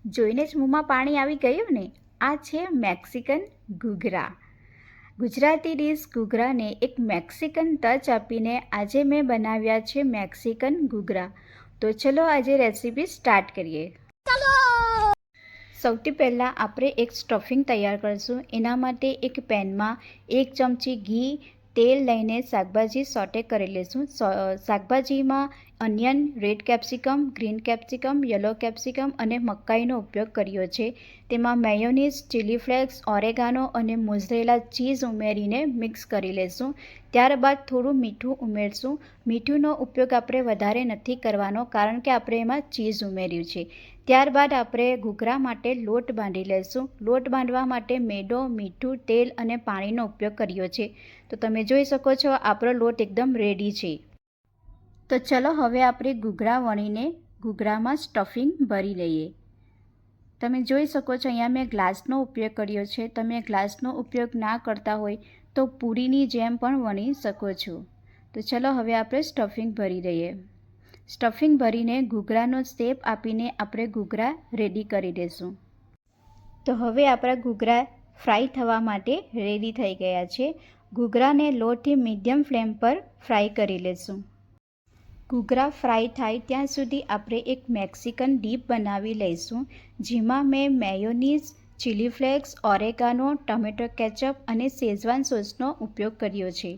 જોઈને જ મોંમાં પાણી આવી ગયું ને? આ છે મેક્સિકન ઘૂઘરા. ગુજરાતી ડીશ ઘૂઘરાને એક મેક્સિકન ટચ આપીને આજે મેં બનાવ્યા છે મેક્સિકન ઘૂઘરા. તો ચલો આજે રેસીપી સ્ટાર્ટ કરીએ. સૌથી પહેલાં આપણે એક સ્ટફિંગ તૈયાર કરીશું. એના માટે એક પેનમાં 1 ચમચી ઘી, તેલ લઈને શાકભાજી સોટે કરી લઈશું. શાકભાજીમાં onion, red capsicum, green capsicum, yellow capsicum અને મકાઈનો ઉપયોગ કર્યો છે. તેમાં મેયોનીઝ, ચીલી ફ્લેક્સ, ઓરેગાનો અને મોઝરેલા ચીઝ ઉમેરીને મિક્સ કરી લઈશું. ત્યારબાદ થોડું મીઠું ઉમેરશું. મીઠુંનો ઉપયોગ આપણે વધારે નથી કરવાનો કારણ કે આપણે એમાં ચીઝ ઉમેર્યું છે. ત્યારબાદ આપણે ઘૂઘરા માટે લોટ બાંધી લઈશું. લોટ બાંધવા માટે મેદો, મીઠું, તેલ અને પાણીનો ઉપયોગ કર્યો છે. તો તમે જોઈ શકો છો આપણો લોટ એકદમ રેડી છે. તો ચલો હવે આપણે ઘૂઘરા વણીને ઘૂઘરામાં સ્ટફિંગ ભરી લઈએ. તમે જોઈ શકો છો અહીંયા મેં ગ્લાસનો ઉપયોગ કર્યો છે. તમે ગ્લાસનો ઉપયોગ ના કરતા હોય તો પૂરીની જેમ પણ વણી શકો છો. તો ચલો હવે આપણે સ્ટફિંગ ભરી લઈએ. સ્ટફિંગ ભરીને ઘૂઘરાનો શેપ આપીને આપણે ઘૂઘરા રેડી કરી દઈશું. તો હવે આપણા ઘૂઘરા ફ્રાય થવા માટે રેડી થઈ ગયા છે. ઘૂઘરાને લોથી મીડિયમ ફ્લેમ પર ફ્રાય કરી લઈશું. ઘૂઘરા ફ્રાય થાય ત્યાં સુધી આપણે એક મેક્સિકન ડીપ બનાવી લઈશું. જેમાં મેં mayonnaise, chilli flakes, oregano, tomato ketchup અને શેઝવાન સોસનો ઉપયોગ કર્યો છે.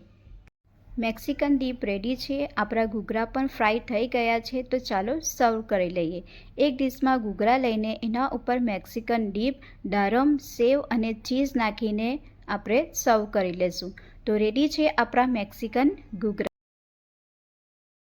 મેક્સિકન ડીપ રેડી છે. આપણા ઘૂઘરા પણ ફ્રાય થઈ ગયા છે. તો ચાલો સર્વ કરી લઈએ. એક ડીશમાં ઘૂઘરા લઈને એના ઉપર મેક્સિકન ડીપ, દારમ, સેવ અને ચીઝ નાખીને આપણે સર્વ કરી લઈશું. તો રેડી છે આપણા મેક્સિકન ઘૂઘરા.